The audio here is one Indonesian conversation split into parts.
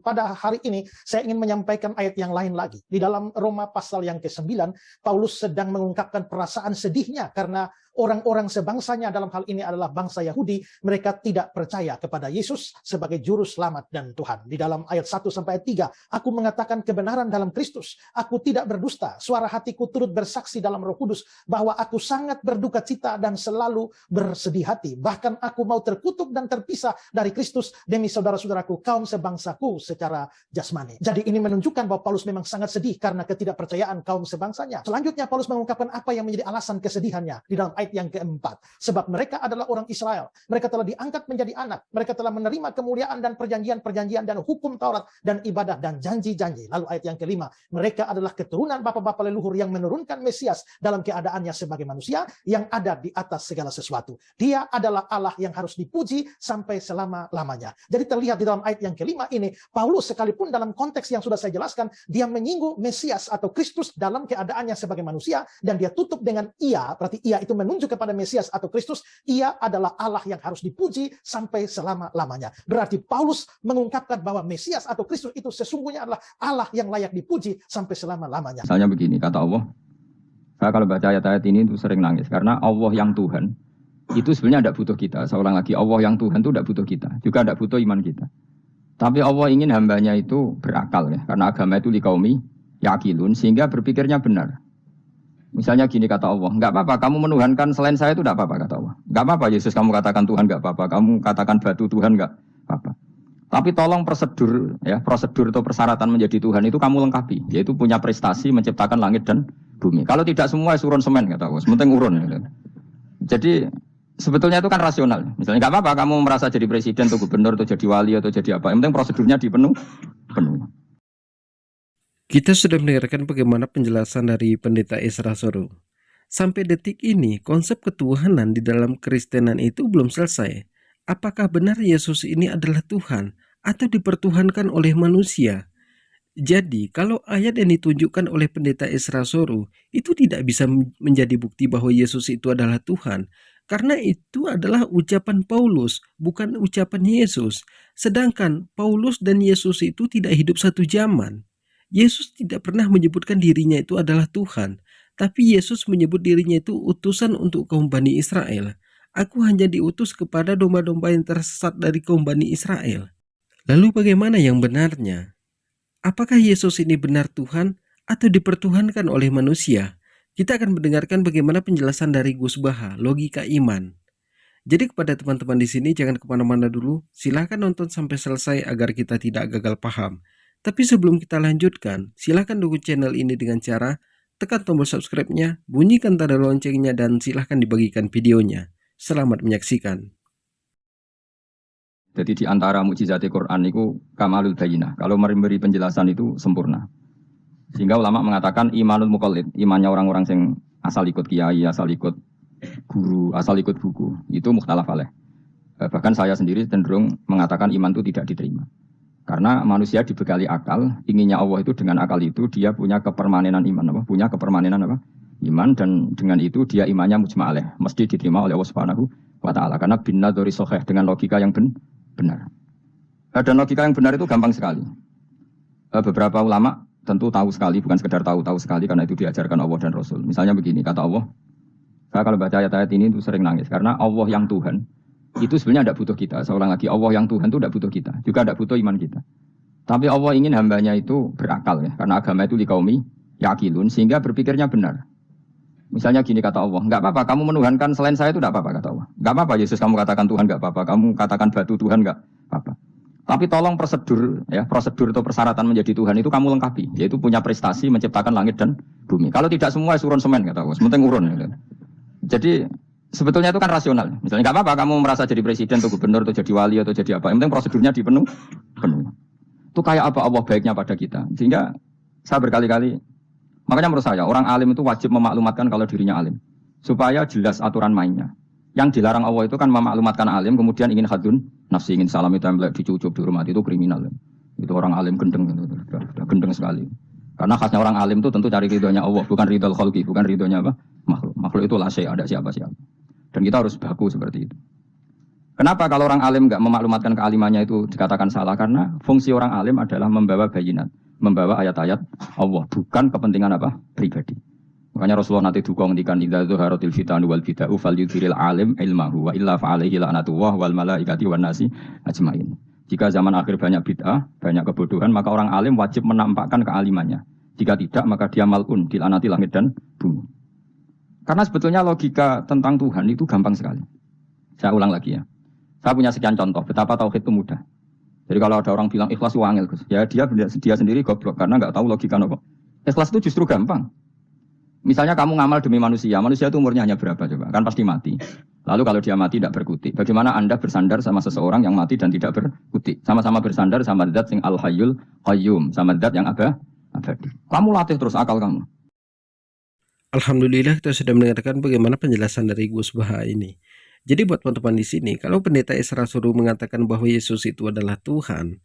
pada hari ini saya ingin menyampaikan ayat yang lain lagi. Di dalam Roma pasal yang ke-9, Paulus sedang mengungkapkan perasaan sedihnya karena orang-orang sebangsanya dalam hal ini adalah bangsa Yahudi, mereka tidak percaya kepada Yesus sebagai juru selamat dan Tuhan. Di dalam ayat 1-3, aku mengatakan kebenaran dalam Kristus, aku tidak berdusta, suara hatiku turut bersaksi dalam Roh Kudus bahwa aku sangat berduka cita dan selalu bersedih hati. Bahkan aku mau terkutuk dan terpisah dari Kristus demi saudara-saudaraku kaum sebangsaku secara jasmani. Jadi ini menunjukkan bahwa Paulus memang sangat sedih karena ketidakpercayaan kaum sebangsanya. Selanjutnya Paulus mengungkapkan apa yang menjadi alasan kesedihannya di dalam ayat yang keempat. Sebab mereka adalah orang Israel. Mereka telah diangkat menjadi anak. Mereka telah menerima kemuliaan dan perjanjian-perjanjian dan hukum Taurat dan ibadah dan janji-janji. Lalu ayat yang kelima, mereka adalah keturunan bapa-bapa leluhur yang menurunkan Mesias dalam keadaannya sebagai manusia yang ada di atas segala sesuatu. Dia adalah Allah yang harus dipuji sampai selama-lamanya. Jadi terlihat di dalam ayat yang kelima ini, Paulus sekalipun dalam konteks yang sudah saya jelaskan, dia menyinggung Mesias atau Kristus dalam keadaannya sebagai manusia, dan dia tutup dengan ia, berarti ia itu menunjuk kepada Mesias atau Kristus, ia adalah Allah yang harus dipuji sampai selama-lamanya. Berarti Paulus mengungkapkan bahwa Mesias atau Kristus itu sesungguhnya adalah Allah yang layak dipuji sampai selama-lamanya. Misalnya begini, kata Allah, saya kalau baca ayat-ayat ini itu sering nangis, karena Allah yang Tuhan, itu sebenarnya tidak butuh kita. Saya ulang lagi, Allah yang Tuhan itu tidak butuh kita, juga tidak butuh iman kita. Tapi Allah ingin hambanya itu berakal, ya, karena agama itu likaumi yakilun, sehingga berpikirnya benar. Misalnya gini kata Allah, enggak apa-apa, kamu menuhankan selain saya itu tidak apa-apa, kata Allah. Enggak apa-apa, Yesus kamu katakan Tuhan, enggak apa-apa. Kamu katakan batu Tuhan, enggak apa-apa. Tapi tolong prosedur, ya, prosedur atau persyaratan menjadi Tuhan itu kamu lengkapi, yaitu punya prestasi menciptakan langit dan bumi. Kalau tidak semua surun semen, kata Allah, sementing urun. Gitu. Jadi sebetulnya itu kan rasional. Misalnya enggak apa-apa, kamu merasa jadi presiden atau gubernur atau jadi wali atau jadi apa. Yang penting prosedurnya dipenuhi. Kita sudah mendengarkan bagaimana penjelasan dari Pendeta Ezra Soru. Sampai detik ini, konsep ketuhanan di dalam Kristenan itu belum selesai. Apakah benar Yesus ini adalah Tuhan atau dipertuhankan oleh manusia? Jadi, kalau ayat yang ditunjukkan oleh Pendeta Ezra Soru itu tidak bisa menjadi bukti bahwa Yesus itu adalah Tuhan, karena itu adalah ucapan Paulus, bukan ucapan Yesus. Sedangkan Paulus dan Yesus itu tidak hidup satu zaman. Yesus tidak pernah menyebutkan dirinya itu adalah Tuhan, tapi Yesus menyebut dirinya itu utusan untuk kaum Bani Israel. Aku hanya diutus kepada domba-domba yang tersesat dari kaum Bani Israel. Lalu bagaimana yang benarnya? Apakah Yesus ini benar Tuhan atau dipertuhankan oleh manusia? Kita akan mendengarkan bagaimana penjelasan dari Gus Baha, logika iman. Jadi kepada teman-teman di sini jangan kemana-mana dulu, silahkan nonton sampai selesai agar kita tidak gagal paham. Tapi sebelum kita lanjutkan, silahkan dukung channel ini dengan cara tekan tombol subscribe-nya, bunyikan tanda loncengnya, dan silahkan dibagikan videonya. Selamat menyaksikan. Jadi di antara mukjizat Quran itu kamalul bayinah. Kalau memberi penjelasan itu sempurna. Sehingga ulama mengatakan imanul muqallid, imannya orang-orang yang asal ikut kiai, asal ikut guru, asal ikut buku, itu mukhtalaf alaih. Bahkan saya sendiri cenderung mengatakan iman itu tidak diterima. Karena manusia dibekali akal, inginnya Allah itu dengan akal itu dia punya kepermanenan iman, apa? Punya kepermanenan apa? Iman, dan dengan itu dia imannya mujma' alaih, mesti diterima oleh Allah Subhanahu wa taala. Karena binadzari shahih, dengan logika yang benar. Dan logika yang benar itu gampang sekali. Beberapa ulama tentu tahu sekali, bukan sekedar tahu sekali, karena itu diajarkan Allah dan Rasul. Misalnya begini, kata Allah, saya kalau baca ayat-ayat ini itu sering nangis, karena Allah yang Tuhan itu sebenarnya tidak butuh kita. Saya ulang lagi, Allah yang Tuhan itu tidak butuh kita, juga tidak butuh iman kita. Tapi Allah ingin hambanya itu berakal, ya, karena agama itu likaumi yakilun, sehingga berpikirnya benar. Misalnya gini kata Allah, enggak apa-apa, kamu menuhankan selain saya itu tidak apa-apa, kata Allah. Enggak apa-apa, Yesus kamu katakan Tuhan, enggak apa-apa. Kamu katakan batu Tuhan, enggak apa-apa. Tapi tolong prosedur, ya, prosedur atau persyaratan menjadi Tuhan itu kamu lengkapi, yaitu punya prestasi menciptakan langit dan bumi. Kalau tidak semua surun semen, kata Allah, sementing urun. Gitu. Jadi sebetulnya itu kan rasional. Misalnya enggak apa-apa, kamu merasa jadi presiden atau gubernur atau jadi wali atau jadi apa. Yang penting prosedurnya dipenuhi. Itu kayak apa Allah baiknya pada kita. Sehingga saya berkali-kali, makanya menurut saya orang alim itu wajib memaklumatkan kalau dirinya alim, supaya jelas aturan mainnya. Yang dilarang Allah itu kan memaklumatkan alim, kemudian ingin hadun nafsi, ingin salam itu dicucuk, dihormati, itu kriminal. Itu orang alim gendeng, gendeng sekali. Karena khasnya orang alim itu tentu cari ridhonya Allah, bukan ridhol khalqi, bukan ridhonya apa? Makhluk. Makhluk itu lah ada siapa-siapa. Dan kita harus baku seperti itu. Kenapa kalau orang alim nggak memaklumatkan kealimannya itu dikatakan salah? Karena fungsi orang alim adalah membawa bayinat, membawa ayat-ayat Allah, bukan kepentingan apa? Pribadi. Makanya Rasulullah nanti dukung ngendikan idza zuharatil fitanu wal bid'u falyudhiril alim ilmahu wa illa fa'alaihi la'natullah wal malaikati wan nasi ajmain. Jika zaman akhir banyak bid'ah, banyak kebodohan, maka orang alim wajib menampakkan kealimannya. Jika tidak, maka dia mal'un, dilaknati langit dan bumi. Karena sebetulnya logika tentang Tuhan itu gampang sekali. Saya ulang lagi ya. Saya punya sekian contoh betapa tauhid itu mudah. Jadi kalau ada orang bilang ikhlas itu angel, ya dia sendiri goblok karena nggak tahu logika nopo. Ikhlas itu justru gampang. Misalnya kamu ngamal demi manusia itu umurnya hanya berapa coba? Kan pasti mati. Lalu kalau dia mati tidak berkutik, bagaimana Anda bersandar sama seseorang yang mati dan tidak berkutik? Sama-sama bersandar sama zat sing al-hayyul qayyum, sama zat yang abadi. Kamu latih terus akal kamu. Alhamdulillah kita sudah mendengarkan bagaimana penjelasan dari Gus Baha ini. Jadi buat teman-teman di sini, kalau pendeta Esra Suruh mengatakan bahwa Yesus itu adalah Tuhan,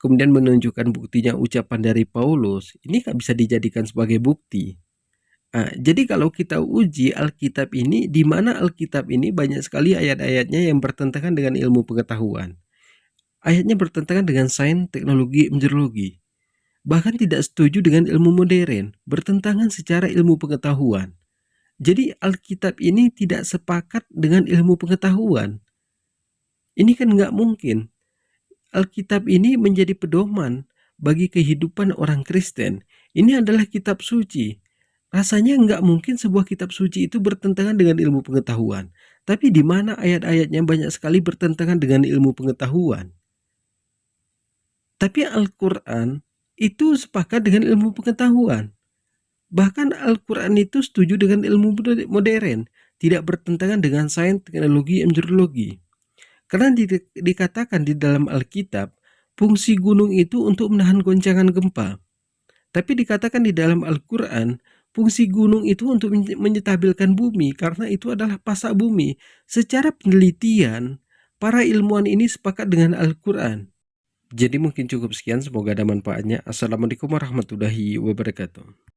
kemudian menunjukkan buktinya ucapan dari Paulus, ini nggak bisa dijadikan sebagai bukti. Jadi kalau kita uji Alkitab ini, di mana Alkitab ini banyak sekali ayat-ayatnya yang bertentangan dengan ilmu pengetahuan. Ayatnya bertentangan dengan sains, teknologi, meteorologi. Bahkan tidak setuju dengan ilmu modern, bertentangan secara ilmu pengetahuan. Jadi Alkitab ini tidak sepakat dengan ilmu pengetahuan. Ini kan nggak mungkin. Alkitab ini menjadi pedoman bagi kehidupan orang Kristen. Ini adalah kitab suci. Rasanya nggak mungkin sebuah kitab suci itu bertentangan dengan ilmu pengetahuan. Tapi di mana ayat-ayatnya banyak sekali bertentangan dengan ilmu pengetahuan. Tapi Al-Quran itu sepakat dengan ilmu pengetahuan. Bahkan Al-Quran itu setuju dengan ilmu modern, tidak bertentangan dengan sains, teknologi, meteorologi. Karena dikatakan di dalam Alkitab, fungsi gunung itu untuk menahan goncangan gempa. Tapi dikatakan di dalam Al-Quran, fungsi gunung itu untuk menyetabilkan bumi, karena itu adalah pasak bumi. Secara penelitian, para ilmuwan ini sepakat dengan Al-Quran. Jadi mungkin cukup sekian, semoga ada manfaatnya. Assalamualaikum warahmatullahi wabarakatuh.